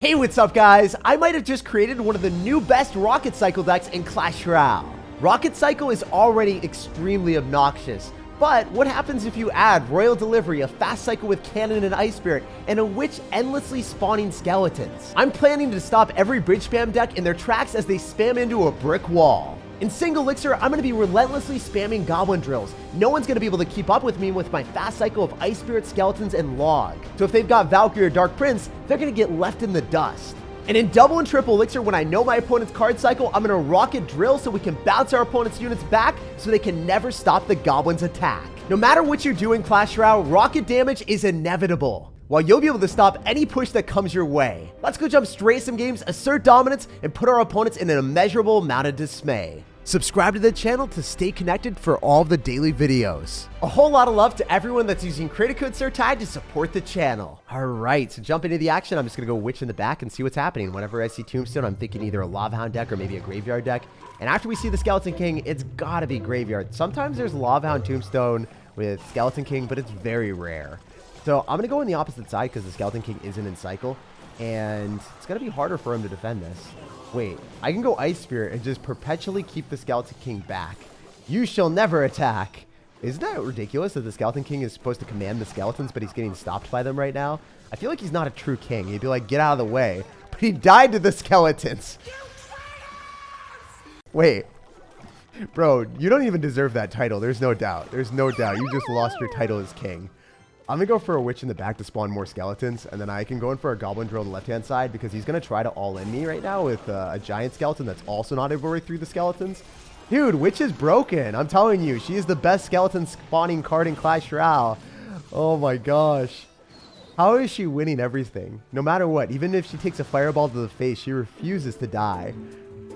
Hey, what's up guys? I might have just created one of the new best rocket cycle decks in Clash Royale. Rocket cycle is already extremely obnoxious, but what happens if you add Royal Delivery, a fast cycle with cannon and ice spirit, and a witch endlessly spawning skeletons? I'm planning to stop every bridge spam deck in their tracks as they spam into a brick wall. In single Elixir, I'm going to be relentlessly spamming goblin drills. No one's going to be able to keep up with me with my fast cycle of ice spirit, skeletons, and log. So if they've got Valkyrie or Dark Prince, they're going to get left in the dust. And in double and triple Elixir, when I know my opponent's card cycle, I'm going to rocket drill so we can bounce our opponent's units back so they can never stop the goblin's attack. No matter what you do in Clash Royale, rocket damage is inevitable, while you'll be able to stop any push that comes your way. Let's go jump straight some games, assert dominance, and put our opponents in an immeasurable amount of dismay. Subscribe to the channel to stay connected for all the daily videos. A whole lot of love to everyone that's using credit code SirTag to support the channel. All right, so jump into the action. I'm just going to go witch in the back and see what's happening. Whenever I see Tombstone, I'm thinking either a Lava Hound deck or maybe a Graveyard deck. And after we see the Skeleton King, it's got to be Graveyard. Sometimes there's Lava Hound Tombstone with Skeleton King, but it's very rare. So I'm going to go on the opposite side because the Skeleton King isn't in cycle. And it's going to be harder for him to defend this. Wait, I can go Ice Spirit and just perpetually keep the Skeleton King back. You shall never attack. Isn't that ridiculous that the Skeleton King is supposed to command the skeletons, but he's getting stopped by them right now? I feel like he's not a true king. He'd be like, get out of the way. But he died to the skeletons. Wait. Bro, you don't even deserve that title. There's no doubt. There's no doubt. You just lost your title as king. I'm going to go for a witch in the back to spawn more skeletons, and then I can go in for a goblin drill on the left-hand side because he's going to try to all-in me right now with a giant skeleton that's also not able to break through the skeletons. Dude, witch is broken. I'm telling you, she is the best skeleton spawning card in Clash Royale. Oh my gosh. How is she winning everything? No matter what, even if she takes a fireball to the face, she refuses to die.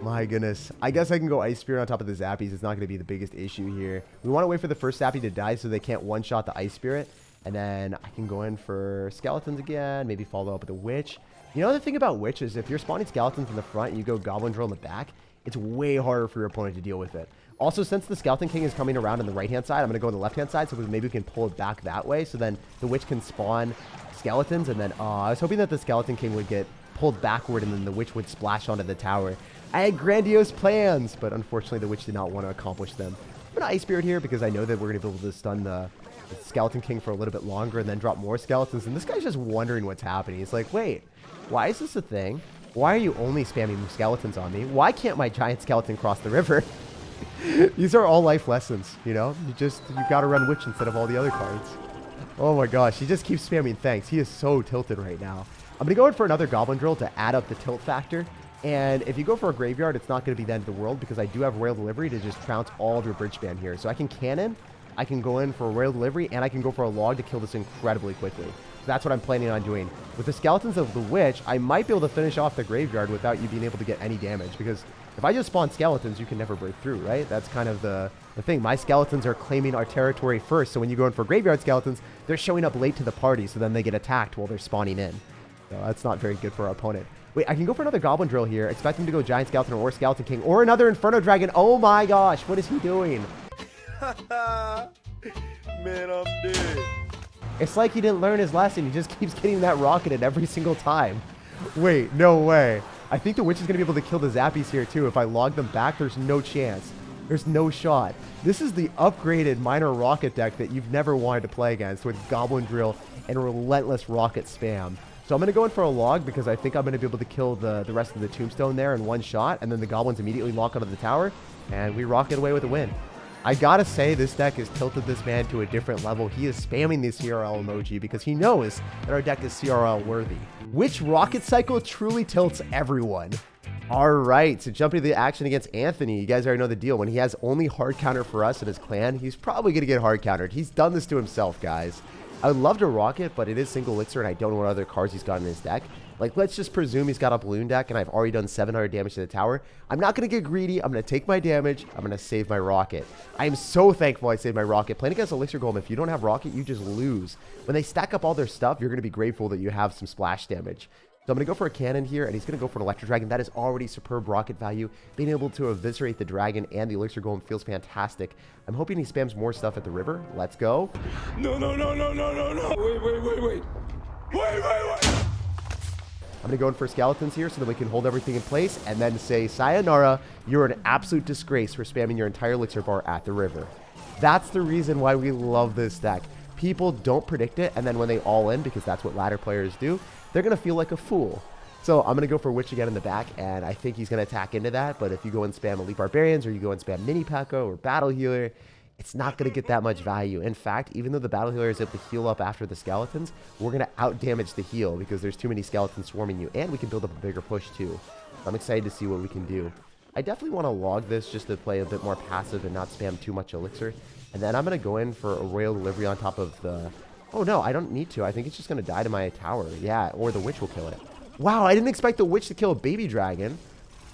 My goodness. I guess I can go Ice Spirit on top of the Zappies. It's not going to be the biggest issue here. We want to wait for the first Zappy to die so they can't one-shot the Ice Spirit. And then I can go in for skeletons again, maybe follow up with a witch. You know, the thing about witch is if you're spawning skeletons in the front and you go goblin drill in the back, it's way harder for your opponent to deal with it. Also, since the Skeleton King is coming around on the right-hand side, I'm going to go on the left-hand side so maybe we can pull it back that way. So then the witch can spawn skeletons. And then I was hoping that the Skeleton King would get pulled backward and then the witch would splash onto the tower. I had grandiose plans, but unfortunately the witch did not want to accomplish them. I'm going to Ice Spirit here because I know that we're going to be able to stun the Skeleton King for a little bit longer and then drop more skeletons. And this guy's just wondering what's happening. He's like, wait, why is this a thing? Why are you only spamming skeletons on me? Why can't my giant skeleton cross the river? These are all life lessons, you know? You got to run witch instead of all the other cards. Oh my gosh, he just keeps spamming thanks. He is so tilted right now. I'm going to go in for another goblin drill to add up the tilt factor. And if you go for a graveyard, it's not going to be the end of the world because I do have Royal Delivery to just trounce all of your bridge spam here. So I can cannon, I can go in for a Royal Delivery, and I can go for a log to kill this incredibly quickly. So that's what I'm planning on doing. With the skeletons of the witch, I might be able to finish off the graveyard without you being able to get any damage. Because if I just spawn skeletons, you can never break through, right? That's kind of the thing. My skeletons are claiming our territory first. So when you go in for graveyard skeletons, they're showing up late to the party. So then they get attacked while they're spawning in. So that's not very good for our opponent. Wait, I can go for another goblin drill here. Expect him to go giant skeleton or skeleton king or another inferno dragon. Oh my gosh, what is he doing? Man, I'm dead. It's like he didn't learn his lesson. He just keeps getting that rocketed every single time. Wait, no way. I think the witch is going to be able to kill the Zappies here too. If I log them back, there's no chance. There's no shot. This is the upgraded minor rocket deck that you've never wanted to play against with goblin drill and relentless rocket spam. So I'm going to go in for a log because I think I'm going to be able to kill the rest of the tombstone there in one shot. And then the goblins immediately lock onto the tower. And we rocket away with a win. I gotta say, this deck has tilted this man to a different level. He is spamming the CRL emoji because he knows that our deck is CRL worthy. Which rocket cycle truly tilts everyone? Alright, so jumping to the action against Anthony. You guys already know the deal. When he has only hard counter for us in his clan, he's probably going to get hard countered. He's done this to himself, guys. I would love to rocket, but it is single Elixir and I don't know what other cards he's got in his deck. Like, let's just presume he's got a balloon deck and I've already done 700 damage to the tower. I'm not going to get greedy. I'm going to take my damage. I'm going to save my rocket. I am so thankful I saved my rocket. Playing against Elixir Golem, if you don't have rocket, you just lose. When they stack up all their stuff, you're going to be grateful that you have some splash damage. So I'm going to go for a cannon here, and he's going to go for an electric dragon. That is already superb rocket value. Being able to eviscerate the dragon and the Elixir Golem feels fantastic. I'm hoping he spams more stuff at the river. Let's go. No. Wait. I'm going to go in for skeletons here so that we can hold everything in place and then say, sayonara, you're an absolute disgrace for spamming your entire elixir bar at the river. That's the reason why we love this deck. People don't predict it, and then when they all in, because that's what ladder players do, they're going to feel like a fool. So I'm going to go for Witch again in the back, and I think he's going to attack into that, but if you go and spam Elite Barbarians, or you go and spam Mini Pekka or Battle Healer, it's not going to get that much value. In fact, even though the Battle Healer is able to heal up after the skeletons, we're going to out-damage the heal because there's too many skeletons swarming you, and we can build up a bigger push too. I'm excited to see what we can do. I definitely want to log this just to play a bit more passive and not spam too much Elixir. And then I'm going to go in for a Royal Delivery on top of the... Oh, no, I don't need to. I think it's just going to die to my tower. Yeah, or the Witch will kill it. Wow, I didn't expect the Witch to kill a baby dragon.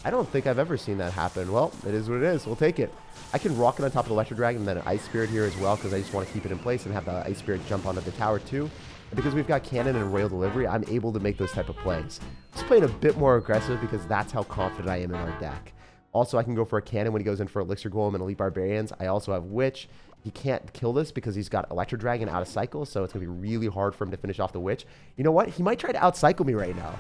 I don't think I've ever seen that happen. Well, it is what it is. We'll take it. I can rock it on top of the Electro Dragon and then an Ice Spirit here as well because I just want to keep it in place and have the Ice Spirit jump onto the tower too. And because we've got Cannon and Royal Delivery, I'm able to make those type of plays. Just playing a bit more aggressive because that's how confident I am in our deck. Also, I can go for a Cannon when he goes in for Elixir Golem and Elite Barbarians. I also have Witch. He can't kill this because he's got Electro Dragon out of cycle, so it's going to be really hard for him to finish off the Witch. You know what? He might try to outcycle me right now.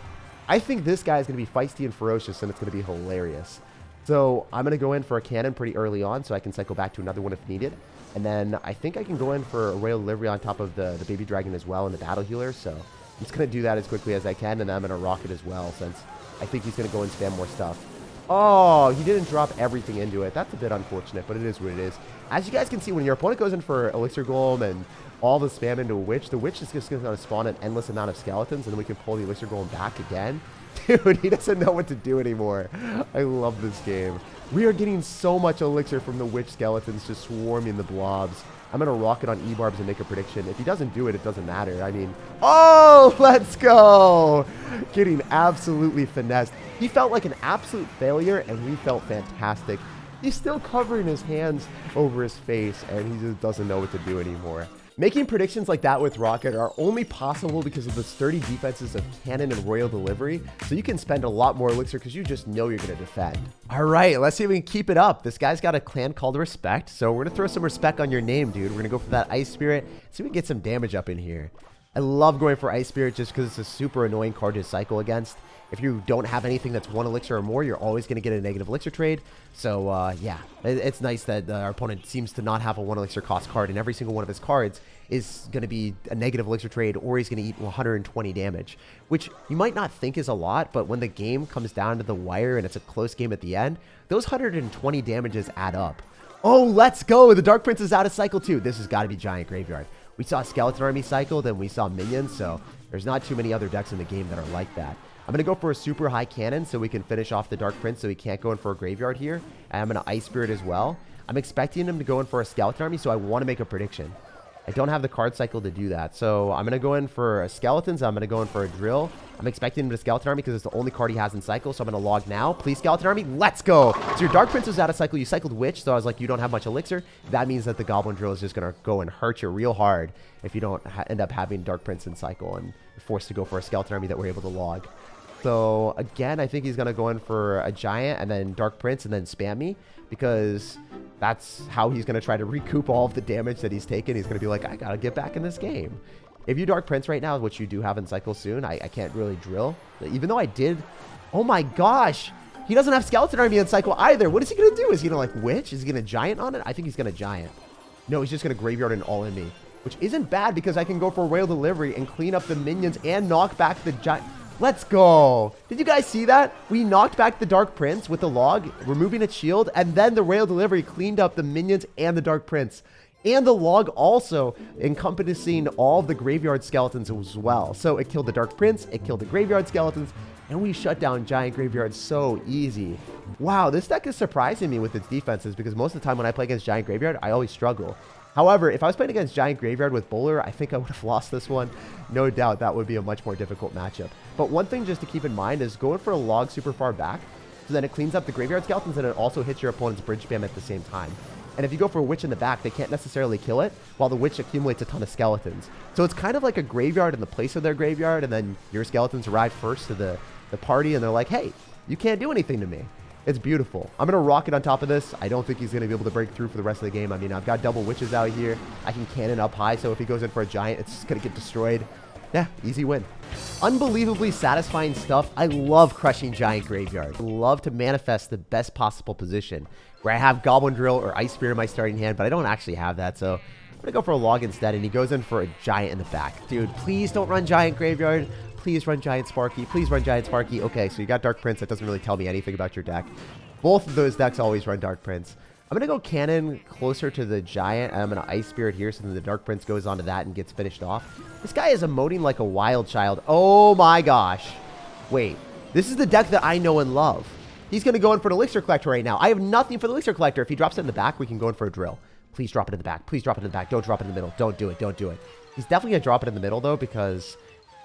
I think this guy is going to be feisty and ferocious, and it's going to be hilarious. So I'm going to go in for a Cannon pretty early on so I can cycle back to another one if needed. And then I think I can go in for a Royal Delivery on top of the Baby Dragon as well and the Battle Healer. So I'm just going to do that as quickly as I can, and then I'm going to rock it as well since I think he's going to go and spam more stuff. Oh, he didn't drop everything into it. That's a bit unfortunate, but it is what it is. As you guys can see, when your opponent goes in for Elixir Golem and all the spam into a Witch, the Witch is just going to spawn an endless amount of skeletons, and then we can pull the Elixir Golem back again. Dude, he doesn't know what to do anymore. I love this game. We are getting so much Elixir from the Witch skeletons just swarming the blobs. I'm going to rock it on E-Barbs and make a prediction. If he doesn't do it, it doesn't matter. I mean, oh, let's go. Getting absolutely finessed. He felt like an absolute failure, and we felt fantastic. He's still covering his hands over his face, and he just doesn't know what to do anymore. Making predictions like that with Rocket are only possible because of the sturdy defenses of Cannon and Royal Delivery, so you can spend a lot more Elixir because you just know you're going to defend. All right, let's see if we can keep it up. This guy's got a clan called Respect, so we're going to throw some respect on your name, dude. We're going to go for that Ice Spirit, see if we can get some damage up in here. I love going for Ice Spirit just because it's a super annoying card to cycle against. If you don't have anything that's 1 Elixir or more, you're always going to get a negative Elixir trade. So, yeah, it's nice that our opponent seems to not have a 1 Elixir cost card, and every single one of his cards is going to be a negative Elixir trade, or he's going to eat 120 damage, which you might not think is a lot, but when the game comes down to the wire and it's a close game at the end, those 120 damages add up. Oh, let's go! The Dark Prince is out of cycle too. This has got to be Giant Graveyard. We saw Skeleton Army cycle, then we saw Minions, so there's not too many other decks in the game that are like that. I'm going to go for a super high Cannon so we can finish off the Dark Prince so he can't go in for a Graveyard here. And I'm going to Ice Spirit as well. I'm expecting him to go in for a Skeleton Army, so I want to make a prediction. I don't have the card cycle to do that. So I'm going to go in for a Skeletons. I'm going to go in for a Drill. I'm expecting him to Skeleton Army because it's the only card he has in cycle. So I'm going to log now. Please, Skeleton Army. Let's go. So your Dark Prince was out of cycle. You cycled Witch. So I was like, you don't have much Elixir. That means that the Goblin Drill is just going to go and hurt you real hard if you don't end up having Dark Prince in cycle and you're forced to go for a Skeleton Army that we're able to log. So again, I think he's going to go in for a Giant and then Dark Prince and then spam me because that's how he's going to try to recoup all of the damage that he's taken. He's going to be like, I got to get back in this game. If you Dark Prince right now, which you do have in cycle soon, I can't really drill. Even though I did. Oh my gosh. He doesn't have Skeleton Army in cycle either. What is he going to do? Is he going to like Witch? Is he going to Giant on it? I think he's going to Giant. No, he's just going to Graveyard and all in me, which isn't bad because I can go for Royal Delivery and clean up the minions and knock back the Giant. Let's go. Did you guys see that? We knocked back the Dark Prince with the log, removing its shield, and then the Royal Delivery cleaned up the minions and the Dark Prince. And the log also encompassing all of the Graveyard Skeletons as well. So it killed the Dark Prince, it killed the Graveyard Skeletons, and we shut down Giant Graveyard so easy. Wow, this deck is surprising me with its defenses because most of the time when I play against Giant Graveyard, I always struggle. However, if I was playing against Giant Graveyard with Bowler, I think I would have lost this one. No doubt that would be a much more difficult matchup. But one thing just to keep in mind is going for a log super far back, so then it cleans up the Graveyard Skeletons and it also hits your opponent's bridge spam at the same time. And if you go for a Witch in the back, they can't necessarily kill it, while the Witch accumulates a ton of skeletons. So it's kind of like a graveyard in the place of their graveyard, and then your skeletons arrive first to the party, and they're like, hey, you can't do anything to me. It's beautiful. I'm going to rocket on top of this. I don't think he's going to be able to break through for the rest of the game. I mean, I've got double Witches out here. I can Cannon up high, so if he goes in for a Giant, it's just going to get destroyed. Yeah, easy win. Unbelievably satisfying stuff. I love crushing giant graveyard. I love to manifest the best possible position where I have Goblin Drill or Ice Spear in my starting hand, but I don't actually have that, so I'm gonna go for a log instead, and he goes in for a giant in the back. Dude, please don't run giant graveyard. Please run giant Sparky. Please run giant Sparky. Okay, so you got Dark Prince. That doesn't really tell me anything about your deck. Both of those decks always run Dark Prince. I'm going to go Cannon closer to the Giant, and I'm going to Ice Spirit here so then the Dark Prince goes onto that and gets finished off. This guy is emoting like a wild child. Oh my gosh. Wait, this is the deck that I know and love. He's going to go in for an Elixir Collector right now. I have nothing for the Elixir Collector. If he drops it in the back, we can go in for a Drill. Please drop it in the back. Please drop it in the back. Don't drop it in the middle. Don't do it. Don't do it. He's definitely going to drop it in the middle, though, because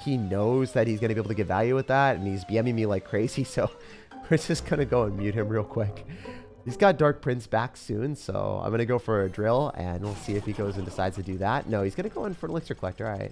he knows that he's going to be able to get value with that, and he's BMing me like crazy, so we're just going to go and mute him real quick. He's got Dark Prince back soon, so I'm going to go for a Drill, and we'll see if he goes and decides to do that. No, he's going to go in for an Elixir Collector. All right.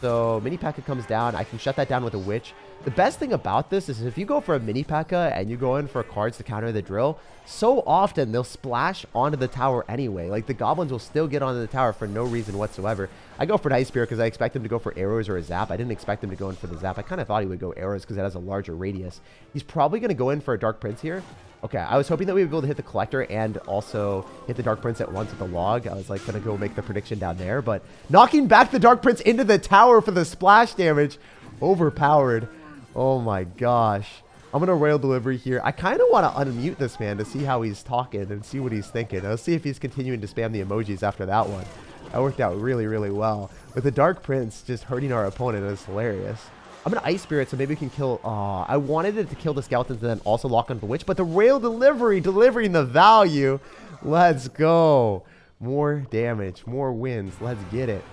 So Mini P.E.K.K.A comes down. I can shut that down with a Witch. The best thing about this is if you go for a Mini P.E.K.K.A and you go in for cards to counter the Drill, so often they'll splash onto the tower anyway. Like, the Goblins will still get onto the tower for no reason whatsoever. I go for an Ice Spear because I expect him to go for arrows or a Zap. I didn't expect him to go in for the Zap. I kind of thought he would go arrows because it has a larger radius. He's probably going to go in for a Dark Prince here. Okay, I was hoping that we would be able to hit the Collector and also hit the Dark Prince at once with the log. I was like going to go make the prediction down there, but knocking back the Dark Prince into the tower for the splash damage. Overpowered. Oh my gosh. I'm going to Royal Delivery here. I kind of want to unmute this man to see how he's talking and see what he's thinking. Let's see if he's continuing to spam the emojis after that one. That worked out really, really well. With the Dark Prince just hurting our opponent, it was hilarious. I'm going to Ice Spirit, so maybe we can kill... I wanted it to kill the Skeletons and then also lock on the Witch, but the Royal Delivery delivering the value. Let's go. More damage, more wins. Let's get it.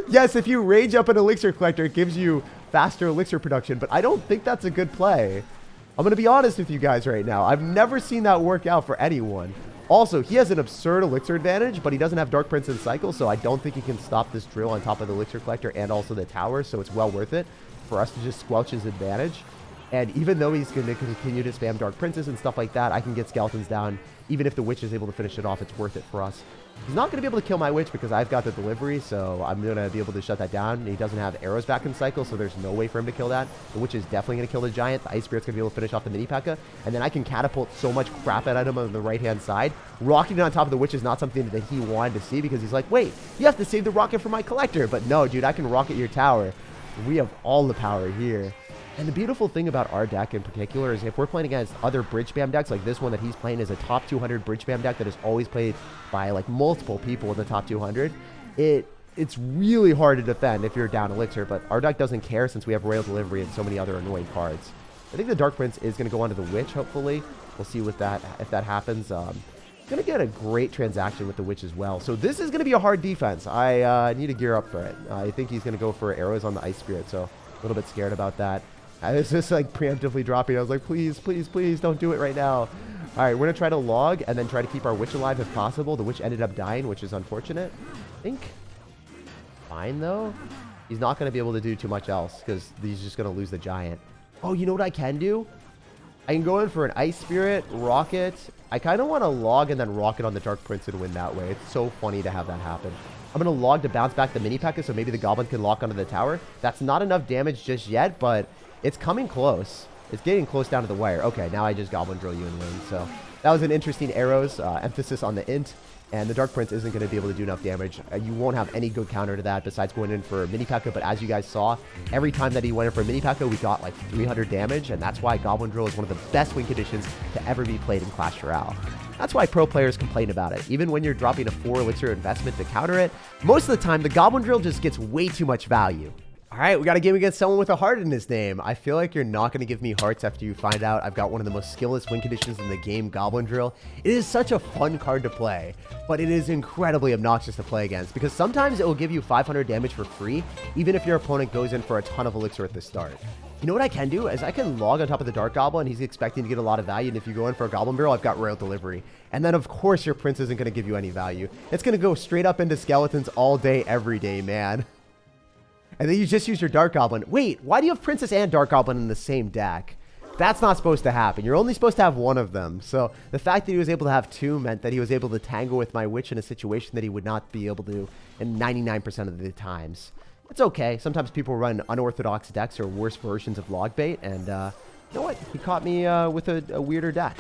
Yes, if you rage up an Elixir Collector, it gives you faster Elixir production, but I don't think that's a good play. I'm going to be honest with you guys right now. I've never seen that work out for anyone. Also, he has an absurd Elixir advantage, but he doesn't have Dark Prince in cycle, so I don't think he can stop this Drill on top of the Elixir Collector and also the tower, so it's well worth it for us to just squelch his advantage. And even though he's going to continue to spam Dark Princes and stuff like that, I can get Skeletons down. Even if the Witch is able to finish it off, it's worth it for us. He's not going to be able to kill my Witch because I've got the delivery, so I'm going to be able to shut that down. He doesn't have arrows back in cycle, so there's no way for him to kill that. The Witch is definitely going to kill the Giant. The Ice Spirit's going to be able to finish off the Mini P.E.K.K.A, and then I can catapult so much crap at him on the right-hand side. Rocketing on top of the Witch is not something that he wanted to see because he's like, wait, you have to save the rocket for my Collector. But no, dude, I can rocket your tower. We have all the power here. And the beautiful thing about our deck in particular is if we're playing against other bridge spam decks, like this one that he's playing is a top 200 bridge spam deck that is always played by like multiple people in the top 200, it's really hard to defend if you're down Elixir, but our deck doesn't care since we have Royal Delivery and so many other annoying cards. I think the Dark Prince is going to go onto the Witch, hopefully. We'll see with that if that happens. Going to get a great transaction with the Witch as well. So this is going to be a hard defense. I need to gear up for it. I think he's going to go for arrows on the Ice Spirit, so a little bit scared about that. I was just like preemptively dropping. I was like, please, please, please don't do it right now. All right, we're going to try to log and then try to keep our Witch alive if possible. The Witch ended up dying, which is unfortunate. I think fine, though. He's not going to be able to do too much else because he's just going to lose the Giant. Oh, you know what I can do? I can go in for an Ice Spirit, Rocket. I kind of want to log and then Rocket on the Dark Prince and win that way. It's so funny to have that happen. I'm going to log to bounce back the Mini P.E.K.K.A so maybe the Goblin can lock onto the tower. That's not enough damage just yet, but it's coming close. It's getting close down to the wire. Okay, now I just Goblin Drill you and win. So that was an interesting arrows. Emphasis on the int. And the Dark Prince isn't going to be able to do enough damage. You won't have any good counter to that besides going in for Mini P.E.K.K.A. But as you guys saw, every time that he went in for Mini P.E.K.K.A, we got like 300 damage. And that's why Goblin Drill is one of the best win conditions to ever be played in Clash Royale. That's why pro players complain about it. Even when you're dropping a 4 Elixir investment to counter it, most of the time the Goblin Drill just gets way too much value. All right, we got a game against someone with a heart in his name. I feel like you're not going to give me hearts after you find out I've got one of the most skillless win conditions in the game, Goblin Drill. It is such a fun card to play, but it is incredibly obnoxious to play against because sometimes it will give you 500 damage for free, even if your opponent goes in for a ton of Elixir at the start. You know what I can do is I can log on top of the Dark Goblin. He's expecting to get a lot of value, and if you go in for a Goblin Barrel, I've got Royal Delivery. And then, of course, your Prince isn't going to give you any value. It's going to go straight up into Skeletons all day, every day, man. And then you just use your Dark Goblin. Wait, why do you have Princess and Dark Goblin in the same deck? That's not supposed to happen. You're only supposed to have one of them. So the fact that he was able to have two meant that he was able to tangle with my witch in a situation that he would not be able to in 99% of the times. It's okay. Sometimes people run unorthodox decks or worse versions of log bait, and you know what? He caught me with a weirder deck.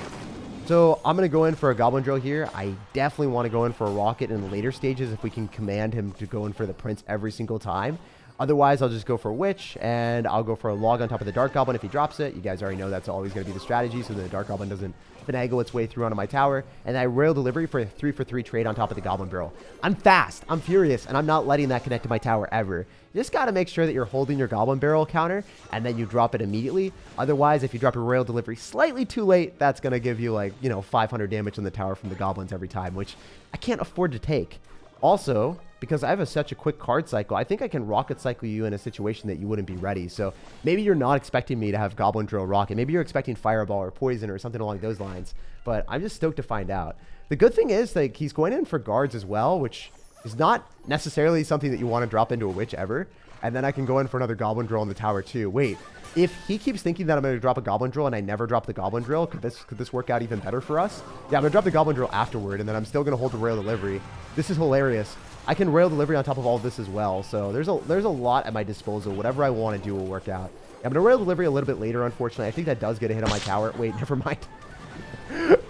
So I'm going to go in for a goblin drill here. I definitely want to go in for a rocket in the later stages if we can command him to go in for the prince every single time. Otherwise, I'll just go for a witch, and I'll go for a log on top of the dark goblin if he drops it. You guys already know that's always going to be the strategy, so the dark goblin doesn't finagle its way through onto my tower. And I rail delivery for a 3-for-3 trade on top of the goblin barrel. I'm fast, I'm furious, and I'm not letting that connect to my tower ever. You just got to make sure that you're holding your goblin barrel counter, and then you drop it immediately. Otherwise, if you drop a rail delivery slightly too late, that's going to give you, like, 500 damage on the tower from the goblins every time, which I can't afford to take. Also, because I have such a quick card cycle, I think I can rocket cycle you in a situation that you wouldn't be ready. So maybe you're not expecting me to have goblin drill rocket. Maybe you're expecting fireball or poison or something along those lines. But I'm just stoked to find out. The good thing is, like, he's going in for guards as well, which is not necessarily something that you want to drop into a witch ever. And then I can go in for another goblin drill on the tower too. Wait, if he keeps thinking that I'm going to drop a goblin drill and I never drop the goblin drill, could this work out even better for us? Yeah, I'm going to drop the goblin drill afterward, and then I'm still going to hold the rail delivery. This is hilarious. I can rail delivery on top of all of this as well. So there's a lot at my disposal. Whatever I want to do will work out. I'm going to rail delivery a little bit later, unfortunately. I think that does get a hit on my tower. Wait, never mind.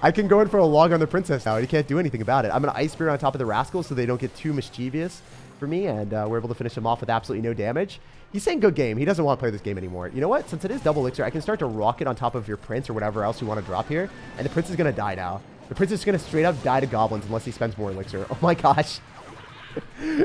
I can go in for a log on the princess now. You can't do anything about it. I'm going to ice spear on top of the rascals so they don't get too mischievous for me, and we're able to finish him off with absolutely no damage. He's saying good game. He doesn't want to play this game anymore. You know what? Since it is double elixir, I can start to rocket on top of your prince or whatever else you want to drop here, and the prince is going to die now. The prince is going to straight up die to goblins unless he spends more elixir. Oh my gosh.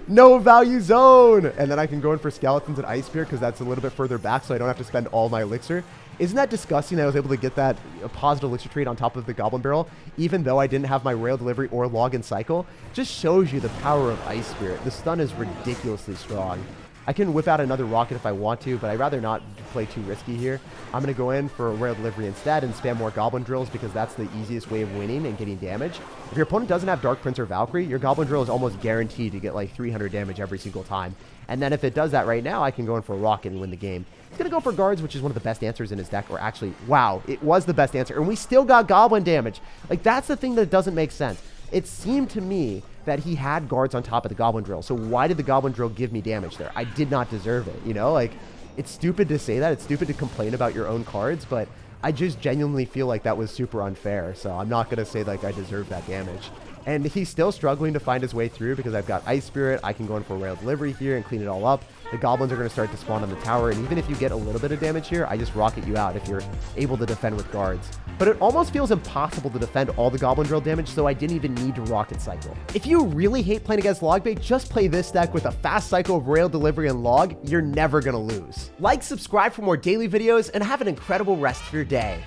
No value zone. And then I can go in for skeletons and ice spear because that's a little bit further back, so I don't have to spend all my elixir. Isn't that disgusting that I was able to get that positive elixir trade on top of the goblin barrel, even though I didn't have my rail delivery or log and cycle? Just shows you the power of ice spirit. The stun is ridiculously strong. I can whip out another rocket if I want to, but I'd rather not play too risky here. I'm going to go in for a rail delivery instead and spam more goblin drills because that's the easiest way of winning and getting damage. If your opponent doesn't have Dark Prince or Valkyrie, your goblin drill is almost guaranteed to get like 300 damage every single time. And then if it does that right now, I can go in for a rocket and win the game. He's going to go for guards, which is one of the best answers in his deck. Or actually, wow, it was the best answer. And we still got goblin damage. Like, that's the thing that doesn't make sense. It seemed to me that he had guards on top of the goblin drill. So why did the goblin drill give me damage there? I did not deserve it. You know, like, it's stupid to say that. It's stupid to complain about your own cards, but I just genuinely feel like that was super unfair. So I'm not going to say like I deserve that damage. And he's still struggling to find his way through because I've got Ice Spirit. I can go in for rail delivery here and clean it all up. The goblins are going to start to spawn on the tower. And even if you get a little bit of damage here, I just rocket you out if you're able to defend with guards. But it almost feels impossible to defend all the goblin drill damage, so I didn't even need to rocket cycle. If you really hate playing against logbait, just play this deck with a fast cycle of rail delivery and log. You're never going to lose. Like, subscribe for more daily videos, and have an incredible rest of your day.